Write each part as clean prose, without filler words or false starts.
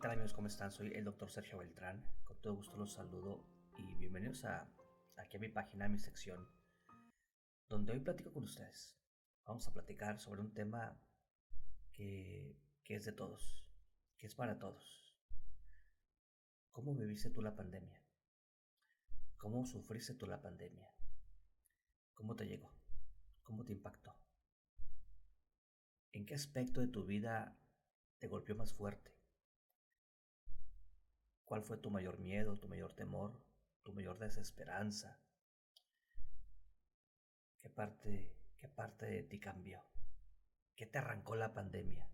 tal amigos? ¿Cómo están? Soy el doctor Sergio Beltrán. Con todo gusto los saludo y bienvenidos aquí a mi página, a mi sección, donde hoy platico con ustedes. Vamos a platicar sobre un tema que es de todos, que es para todos. ¿Cómo viviste tú la pandemia? ¿Cómo sufriste tú la pandemia? ¿Cómo te llegó? ¿Cómo te impactó? ¿En qué aspecto de tu vida te golpeó más fuerte? ¿Cuál fue tu mayor miedo, tu mayor temor, tu mayor desesperanza? ¿Qué parte de ti cambió? ¿Qué te arrancó la pandemia?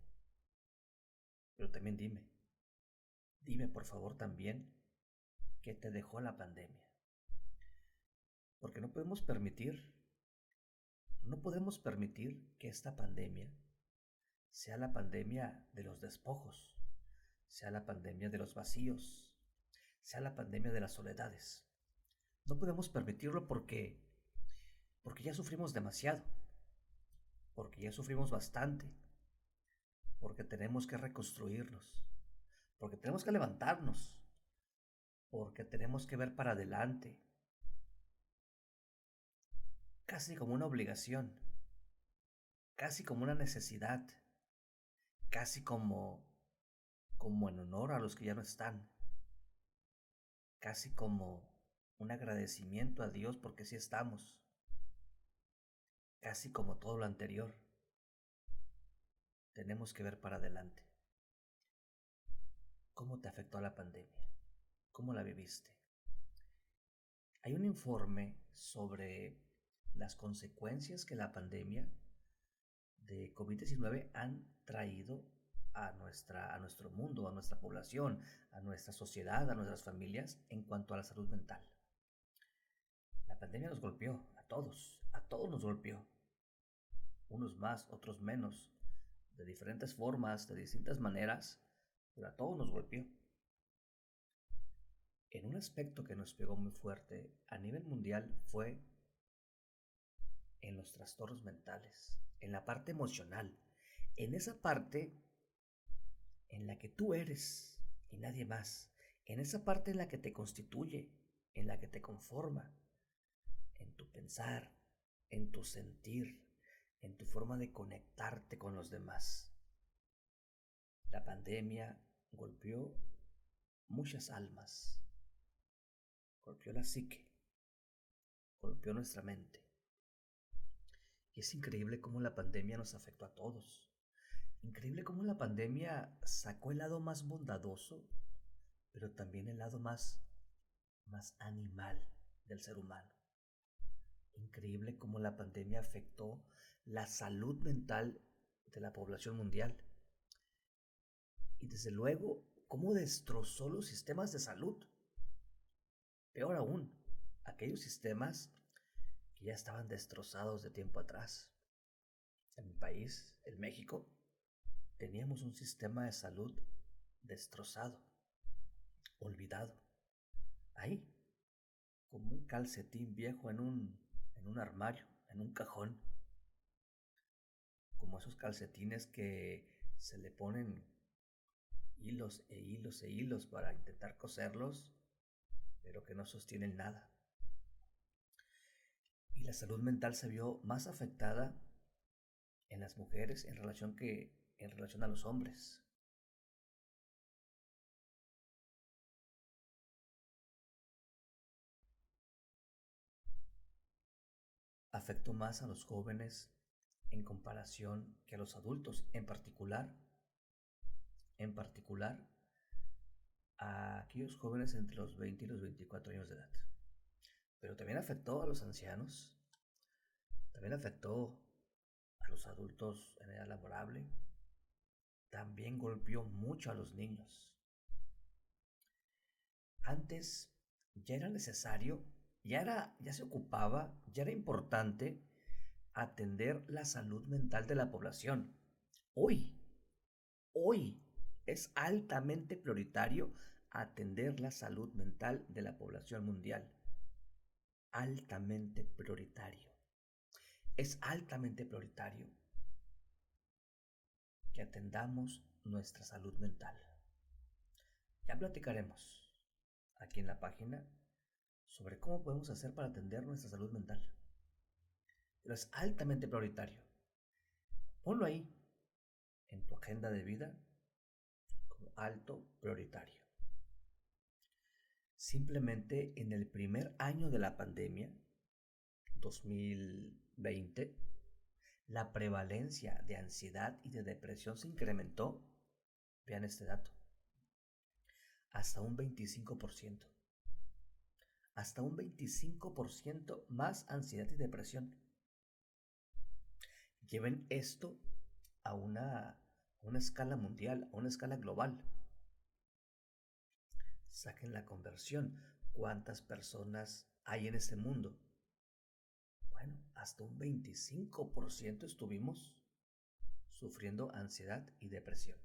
Pero también dime por favor también, ¿qué te dejó la pandemia? Porque no podemos permitir que esta pandemia sea la pandemia de los despojos, sea la pandemia de los vacíos, sea la pandemia de las soledades. No podemos permitirlo porque ya sufrimos demasiado, porque ya sufrimos bastante, porque tenemos que reconstruirnos, porque tenemos que levantarnos, porque tenemos que ver para adelante, casi como una obligación, casi como una necesidad, casi como en honor a los que ya no están, casi como un agradecimiento a Dios porque sí estamos, casi como todo lo anterior. Tenemos que ver para adelante. ¿Cómo te afectó la pandemia? ¿Cómo la viviste? Hay un informe sobre las consecuencias que la pandemia de COVID-19 han traído a nuestro mundo, a nuestra población, a nuestra sociedad, a nuestras familias en cuanto a la salud mental. La pandemia nos golpeó a todos nos golpeó, unos más, otros menos, de diferentes formas, de distintas maneras, pero a todos nos golpeó. En un aspecto que nos pegó muy fuerte a nivel mundial fue en los trastornos mentales, en la parte emocional, en esa parte en la que tú eres y nadie más, en esa parte en la que te constituye, en la que te conforma, en tu pensar, en tu sentir, en tu forma de conectarte con los demás. La pandemia golpeó muchas almas, golpeó la psique, golpeó nuestra mente. Y es increíble cómo la pandemia nos afectó a todos. Increíble cómo la pandemia sacó el lado más bondadoso, pero también el lado más animal del ser humano. Increíble cómo la pandemia afectó la salud mental de la población mundial. Y desde luego, cómo destrozó los sistemas de salud. Peor aún, aquellos sistemas que ya estaban destrozados de tiempo atrás. En mi país, en México, teníamos un sistema de salud destrozado, olvidado. Ahí, como un calcetín viejo en un armario, en un cajón. Como esos calcetines que se le ponen hilos e hilos e hilos para intentar coserlos, pero que no sostienen nada. Y la salud mental se vio más afectada en las mujeres en relación a los hombres. Afectó más a los jóvenes en comparación que a los adultos, en particular a aquellos jóvenes entre los 20 y los 24 años de edad. Pero también afectó a los ancianos, también afectó a los adultos en edad laborable, también golpeó mucho a los niños. Antes ya era necesario, ya se ocupaba, ya era importante atender la salud mental de la población. Hoy, hoy es altamente prioritario atender la salud mental de la población mundial. Altamente prioritario. Es altamente prioritario que atendamos nuestra salud mental. Ya platicaremos aquí en la página sobre cómo podemos hacer para atender nuestra salud mental. Pero es altamente prioritario. Ponlo ahí en tu agenda de vida como alto prioritario. Simplemente en el primer año de la pandemia, 2020, la prevalencia de ansiedad y de depresión se incrementó, vean este dato, hasta un 25%. Hasta un 25% más ansiedad y depresión. Lleven esto a una escala mundial, a una escala global. Saquen la conversión. ¿Cuántas personas hay en este mundo? Bueno, hasta un 25% estuvimos sufriendo ansiedad y depresión.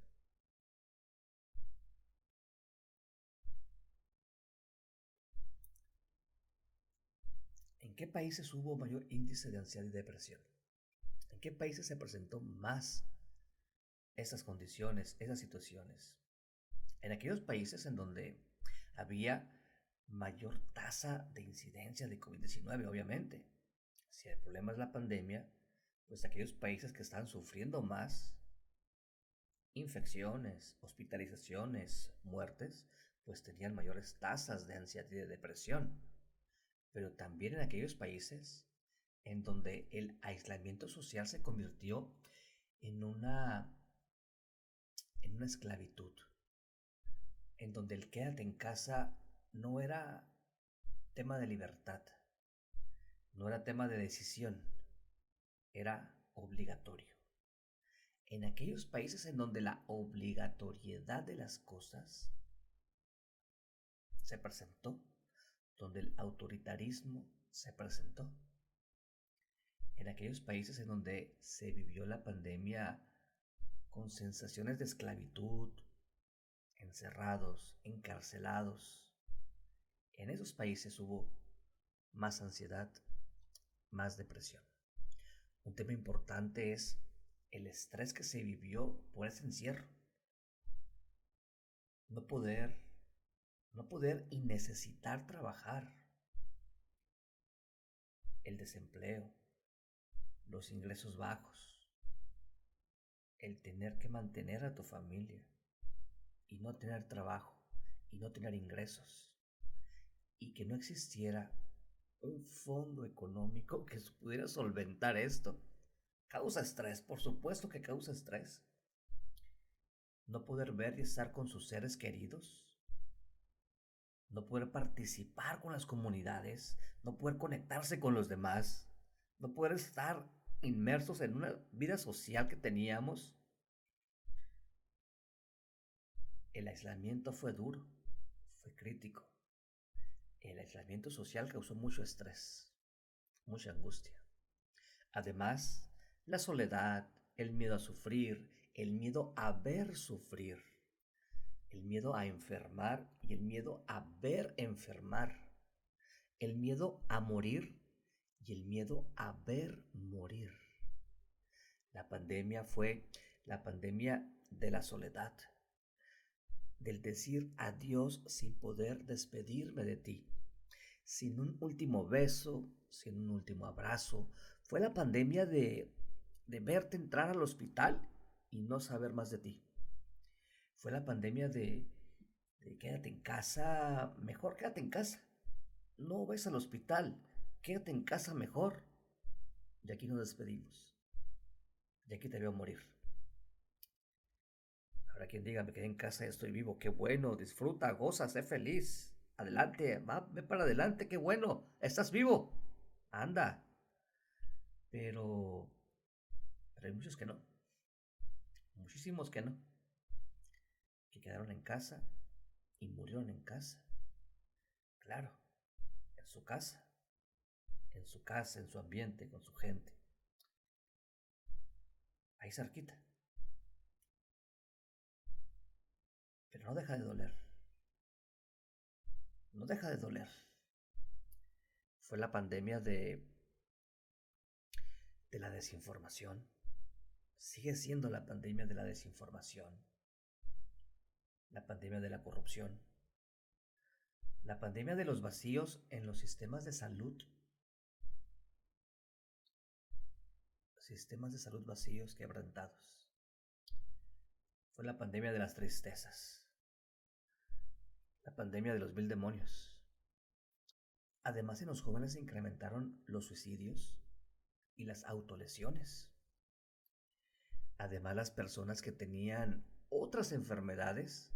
¿En qué países hubo mayor índice de ansiedad y depresión? ¿En qué países se presentó más esas condiciones, esas situaciones? En aquellos países en donde había mayor tasa de incidencia de COVID-19, obviamente. Si el problema es la pandemia, pues aquellos países que están sufriendo más infecciones, hospitalizaciones, muertes, pues tenían mayores tasas de ansiedad y de depresión. Pero también en aquellos países en donde el aislamiento social se convirtió en una esclavitud, en donde el quédate en casa no era tema de libertad, no era tema de decisión, era obligatorio. En aquellos países en donde la obligatoriedad de las cosas se presentó, donde el autoritarismo se presentó, en aquellos países en donde se vivió la pandemia con sensaciones de esclavitud, encerrados, encarcelados, en esos países hubo más ansiedad, más depresión. Un tema importante es el estrés que se vivió por ese encierro. No poder, no poder y necesitar trabajar. El desempleo, los ingresos bajos, el tener que mantener a tu familia y no tener trabajo y no tener ingresos y que no existiera un fondo económico que pudiera solventar esto. Causa estrés, por supuesto que causa estrés. No poder ver y estar con sus seres queridos, no poder participar con las comunidades, no poder conectarse con los demás, no poder estar inmersos en una vida social que teníamos. El aislamiento fue duro, fue crítico. El aislamiento social causó mucho estrés, mucha angustia. Además, la soledad, el miedo a sufrir, el miedo a ver sufrir, el miedo a enfermar y el miedo a ver enfermar, el miedo a morir y el miedo a ver morir. La pandemia fue la pandemia de la soledad, del decir adiós sin poder despedirme de ti, sin un último beso, sin un último abrazo. Fue la pandemia de verte entrar al hospital y no saber más de ti. Fue la pandemia de quédate en casa, mejor quédate en casa. No ves al hospital, quédate en casa mejor. Y aquí nos despedimos. Y aquí te veo morir. Habrá quien diga, me quedé en casa y estoy vivo. Qué bueno, disfruta, goza, sé feliz. Adelante, va, ve para adelante, qué bueno, estás vivo. Anda. Pero, pero hay muchos que no. Muchísimos que no. Que quedaron en casa y murieron en casa. Claro, en su casa. En su casa, en su ambiente, con su gente. Ahí cerquita. Pero no deja de doler. No deja de doler. Fue la pandemia de la desinformación. Sigue siendo la pandemia de la desinformación. la pandemia de la corrupción, la pandemia de los vacíos en los sistemas de salud vacíos quebrantados. Fue la pandemia de las tristezas, la pandemia de los mil demonios. Además, en los jóvenes se incrementaron los suicidios y las autolesiones. Además, las personas que tenían otras enfermedades,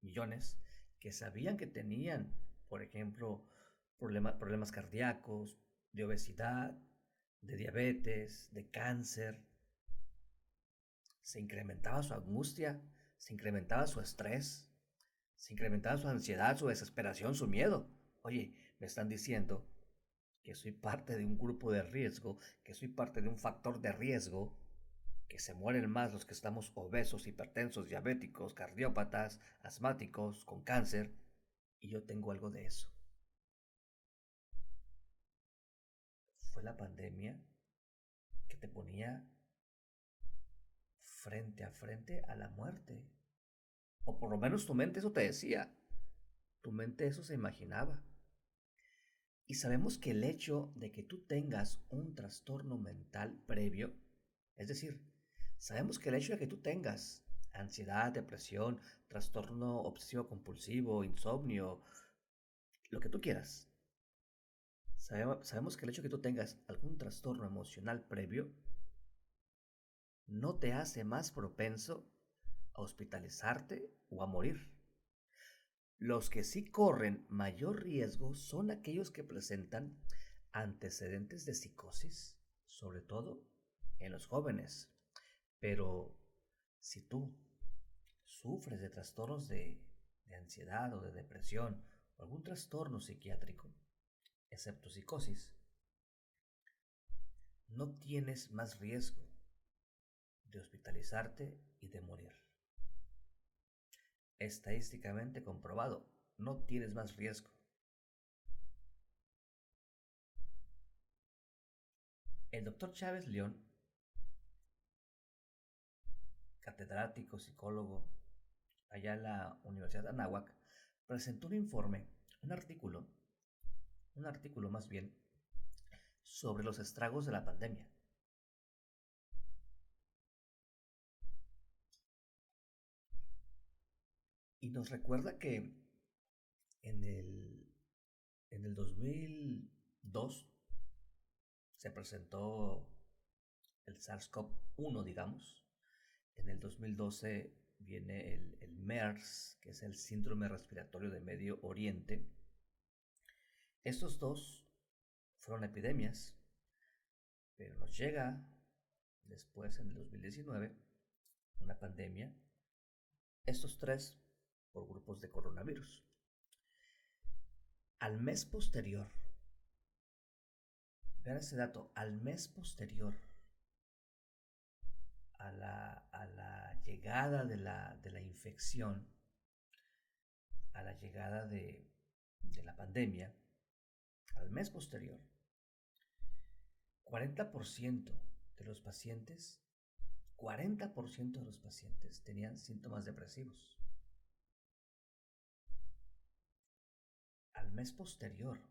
millones, que sabían que tenían, por ejemplo, problemas cardíacos, de obesidad, de diabetes, de cáncer, se incrementaba su angustia, se incrementaba su estrés, se incrementaba su ansiedad, su desesperación, su miedo. Oye, me están diciendo que soy parte de un grupo de riesgo, que soy parte de un factor de riesgo, que se mueren más los que estamos obesos, hipertensos, diabéticos, cardiópatas, asmáticos, con cáncer, y yo tengo algo de eso. Fue la pandemia que te ponía frente a la muerte. O por lo menos tu mente eso te decía. Tu mente eso se imaginaba. Y sabemos que el hecho de que tú tengas un trastorno mental previo, es decir, sabemos que el hecho de que tú tengas ansiedad, depresión, trastorno obsesivo compulsivo, insomnio, lo que tú quieras, sabemos que el hecho de que tú tengas algún trastorno emocional previo no te hace más propenso a hospitalizarte o a morir. Los que sí corren mayor riesgo son aquellos que presentan antecedentes de psicosis, sobre todo en los jóvenes. Pero si tú sufres de trastornos de ansiedad o de depresión o algún trastorno psiquiátrico, excepto psicosis, no tienes más riesgo de hospitalizarte y de morir. Estadísticamente comprobado, no tienes más riesgo. El doctor Chávez León, catedrático, psicólogo, allá en la Universidad de Anáhuac, presentó un informe, un artículo más bien, sobre los estragos de la pandemia. Y nos recuerda que en el, en el 2002 se presentó el SARS-CoV-1, digamos. En el 2012 viene el MERS, que es el síndrome respiratorio de Medio Oriente. Estos dos fueron epidemias, pero nos llega después, en el 2019, una pandemia. Estos tres por grupos de coronavirus. Al mes posterior, vean ese dato, al mes posterior a la llegada de la infección, a la llegada de la pandemia, al mes posterior, 40% de los pacientes, 40% de los pacientes tenían síntomas depresivos. Al mes posterior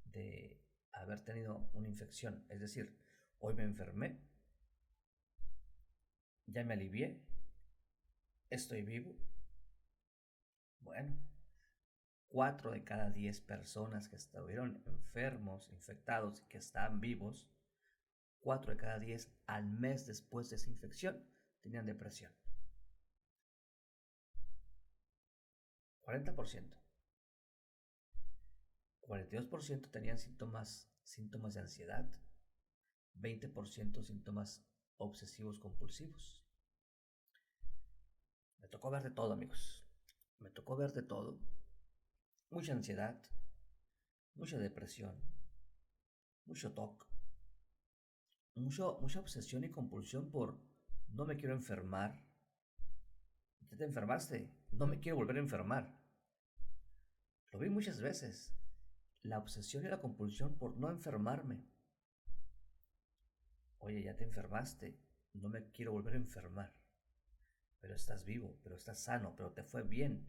de haber tenido una infección, es decir, hoy me enfermé, ya me alivié, estoy vivo. Bueno, 4 de cada 10 personas que estuvieron enfermos, infectados y que están vivos, 4 de cada 10 al mes después de esa infección tenían depresión. 40%. 42% tenían síntomas de ansiedad. 20% síntomas obsesivos compulsivos. Me tocó ver de todo, amigos. Me tocó ver de todo. Mucha ansiedad, mucha depresión, mucho TOC, mucha obsesión y compulsión por no me quiero enfermar. Ya te enfermaste, no me quiero volver a enfermar. Lo vi muchas veces. La obsesión y la compulsión por no enfermarme. Oye, ya te enfermaste, no me quiero volver a enfermar. pero estás vivo, pero estás sano, pero te fue bien.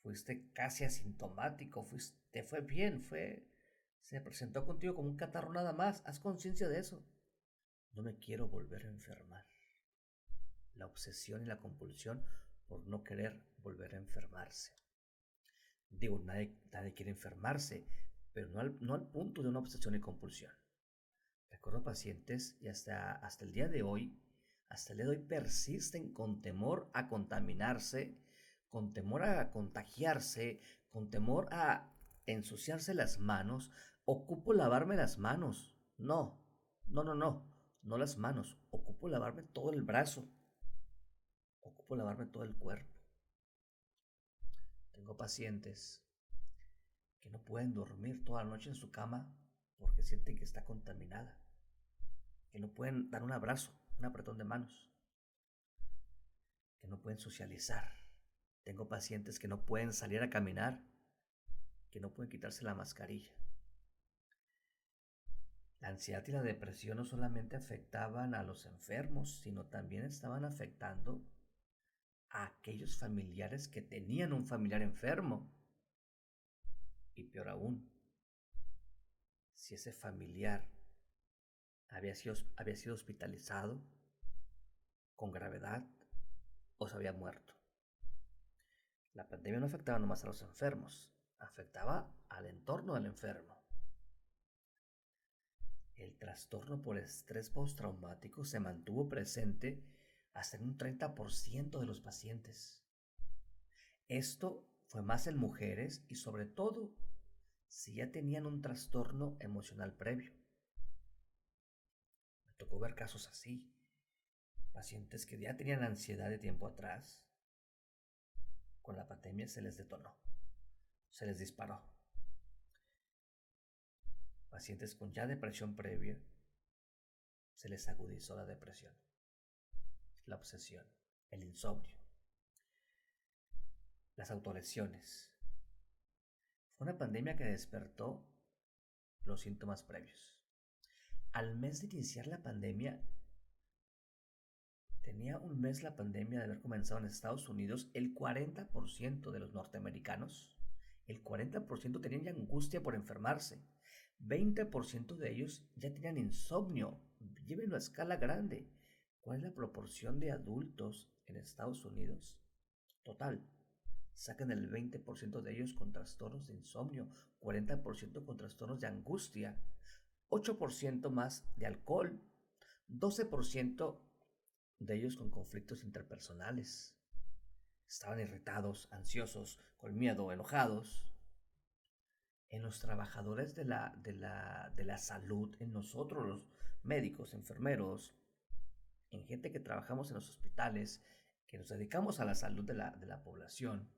Fuiste casi asintomático, te fue bien, se presentó contigo como un catarro nada más. Haz conciencia de eso. No me quiero volver a enfermar. La obsesión y la compulsión por no querer volver a enfermarse. Digo, nadie quiere enfermarse, pero no al punto de una obsesión y compulsión. Recuerdo pacientes y hasta el día de hoy, persisten con temor a contaminarse, con temor a contagiarse, con temor a ensuciarse las manos. Ocupo lavarme las manos. No, no, no, no, no las manos. Ocupo lavarme todo el brazo. Ocupo lavarme todo el cuerpo. Tengo pacientes que no pueden dormir toda la noche en su cama porque sienten que está contaminada, que no pueden dar un abrazo, un apretón de manos, que no pueden socializar. Tengo pacientes que no pueden salir a caminar, que no pueden quitarse la mascarilla. La ansiedad y la depresión no solamente afectaban a los enfermos, sino también estaban afectando a aquellos familiares que tenían un familiar enfermo. Y peor aún, si ese familiar había sido hospitalizado con gravedad o se había muerto. La pandemia no afectaba nomás a los enfermos, afectaba al entorno del enfermo. El trastorno por estrés postraumático se mantuvo presente hasta en un 30% de los pacientes. Esto fue más en mujeres y sobre todo si ya tenían un trastorno emocional previo. Me tocó ver casos así, pacientes que ya tenían ansiedad de tiempo atrás, con la pandemia se les detonó, se les disparó. Pacientes con ya depresión previa, se les agudizó la depresión, la obsesión, el insomnio, las autolesiones. Fue una pandemia que despertó los síntomas previos. Al mes de iniciar la pandemia, tenía un mes la pandemia de haber comenzado en Estados Unidos, el 40% de los norteamericanos, el 40% tenían ya angustia por enfermarse. 20% de ellos ya tenían insomnio. Llévenlo a escala grande. ¿Cuál es la proporción de adultos en Estados Unidos? Total. Sacan el 20% de ellos con trastornos de insomnio, 40% con trastornos de angustia, 8% más de alcohol, 12% de ellos con conflictos interpersonales. Estaban irritados, ansiosos, con miedo, enojados. En los trabajadores de la salud, en nosotros los médicos, enfermeros, en gente que trabajamos en los hospitales, que nos dedicamos a la salud de la población,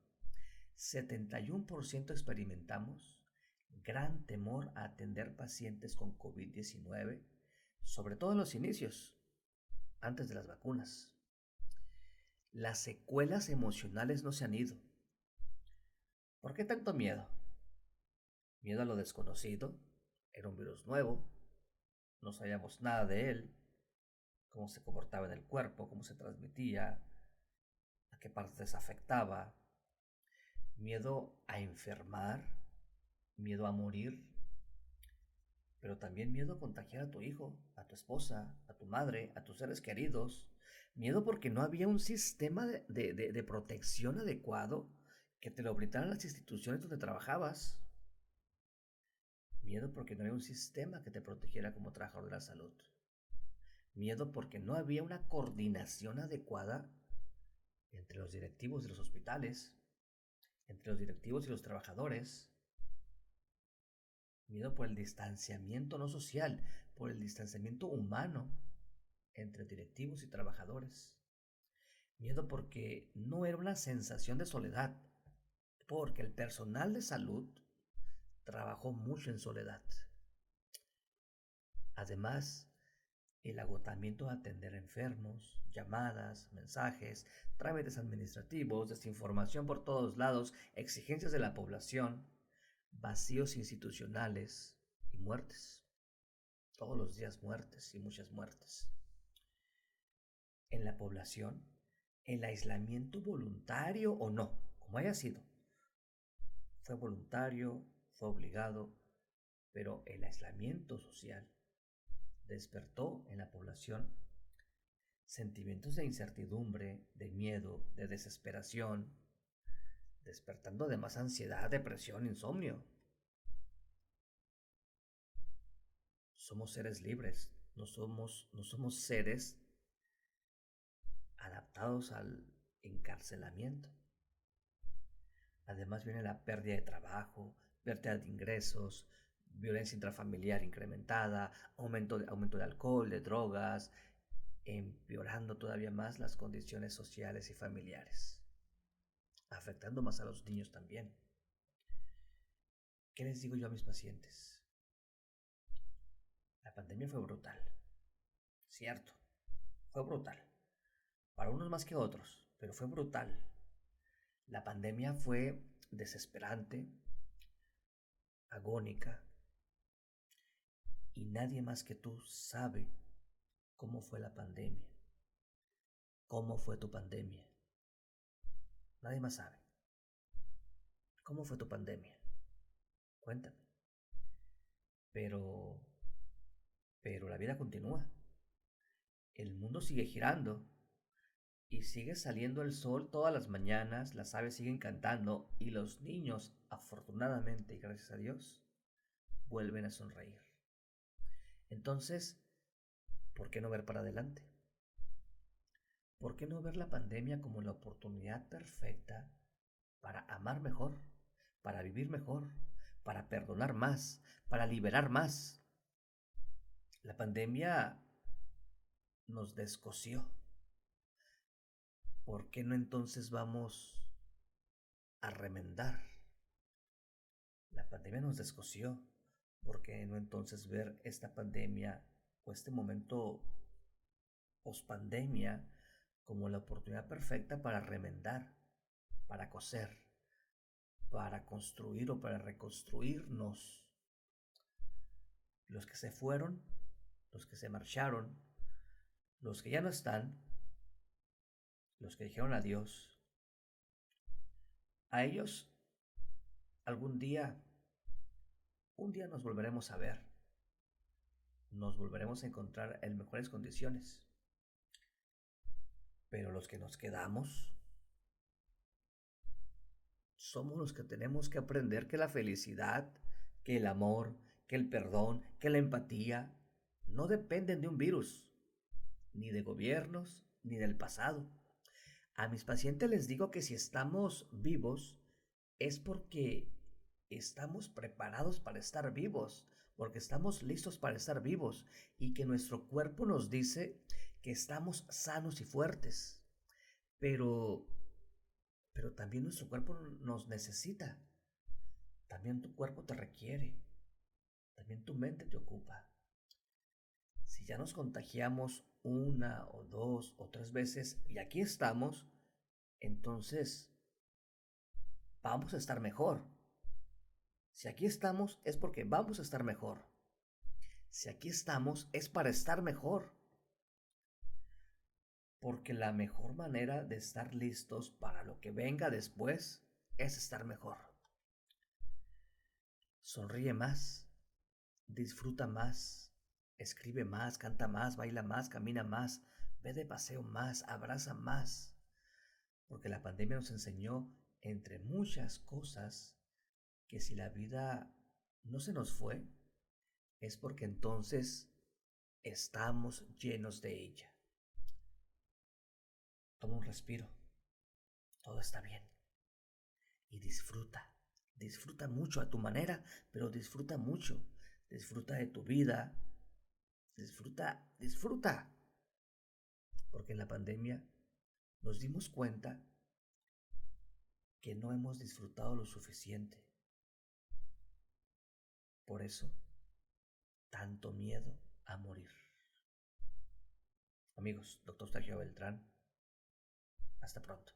71% experimentamos gran temor a atender pacientes con COVID-19, sobre todo en los inicios, antes de las vacunas. Las secuelas emocionales no se han ido. ¿Por qué tanto miedo? Miedo a lo desconocido. Era un virus nuevo, no sabíamos nada de él, cómo se comportaba en el cuerpo, cómo se transmitía, a qué partes afectaba. Miedo a enfermar, miedo a morir, pero también miedo a contagiar a tu hijo, a tu esposa, a tu madre, a tus seres queridos. Miedo porque no había un sistema de protección adecuado que te lo brindaran las instituciones donde trabajabas. Miedo porque no había un sistema que te protegiera como trabajador de la salud. Miedo porque no había una coordinación adecuada entre los directivos de los hospitales, entre los directivos y los trabajadores. Miedo por el distanciamiento no social, por el distanciamiento humano entre directivos y trabajadores. Miedo porque no era una sensación de soledad, porque el personal de salud trabajó mucho en soledad. Además, el agotamiento de atender enfermos, llamadas, mensajes, trámites administrativos, desinformación por todos lados, exigencias de la población, vacíos institucionales y muertes. Todos los días muertes y muchas muertes. En la población El aislamiento voluntario o no, como haya sido, fue voluntario, fue obligado, pero el aislamiento social despertó en la población sentimientos de incertidumbre, de miedo, de desesperación, despertando además ansiedad, depresión, insomnio. Somos seres libres, no somos seres adaptados al encarcelamiento. Además viene la pérdida de trabajo, pérdida de ingresos, violencia intrafamiliar incrementada, aumento de alcohol, de drogas, empeorando todavía más las condiciones sociales y familiares, afectando más a los niños también. ¿Qué les digo yo a mis pacientes? La pandemia fue brutal, cierto, fue brutal, para unos más que otros, pero fue brutal. La pandemia fue desesperante, agónica, y nadie más que tú sabe cómo fue la pandemia, cómo fue tu pandemia. Nadie más sabe. ¿Cómo fue tu pandemia? Cuéntame. Pero, pero la vida continúa. El mundo sigue girando y sigue saliendo el sol todas las mañanas, las aves siguen cantando y los niños, afortunadamente y gracias a Dios, vuelven a sonreír. Entonces, ¿por qué no ver para adelante? ¿Por qué no ver la pandemia como la oportunidad perfecta para amar mejor, para vivir mejor, para perdonar más, para liberar más? La pandemia nos descosió. ¿Por qué no entonces vamos a remendar? La pandemia nos descosió. ¿Por qué no entonces ver esta pandemia o este momento pospandemia como la oportunidad perfecta para remendar, para coser, para construir o para reconstruirnos? Los que se fueron, los que se marcharon, los que ya no están, los que dijeron adiós, a ellos algún día, un día nos volveremos a ver, nos volveremos a encontrar en mejores condiciones. Pero los que nos quedamos somos los que tenemos que aprender que la felicidad, que el amor, que el perdón, que la empatía no dependen de un virus, ni de gobiernos, ni del pasado. A mis pacientes les digo que si estamos vivos es porque estamos preparados para estar vivos, porque estamos listos para estar vivos y que nuestro cuerpo nos dice que estamos sanos y fuertes. Pero, pero también nuestro cuerpo nos necesita. También tu cuerpo te requiere. También tu mente te ocupa. Si ya nos contagiamos una o dos o tres veces y aquí estamos, entonces vamos a estar mejor. Si aquí estamos es porque vamos a estar mejor. Si aquí estamos es para estar mejor. Porque la mejor manera de estar listos para lo que venga después es estar mejor. Sonríe más, disfruta más, escribe más, canta más, baila más, camina más, ve de paseo más, abraza más. Porque la pandemia nos enseñó, entre muchas cosas, que si la vida no se nos fue, es porque entonces estamos llenos de ella. Toma un respiro, todo está bien. Y disfruta, disfruta mucho a tu manera, pero disfruta mucho. Disfruta de tu vida, disfruta. Porque en la pandemia nos dimos cuenta que no hemos disfrutado lo suficiente. Por eso, tanto miedo a morir. Amigos, Dr. Sergio Beltrán, hasta pronto.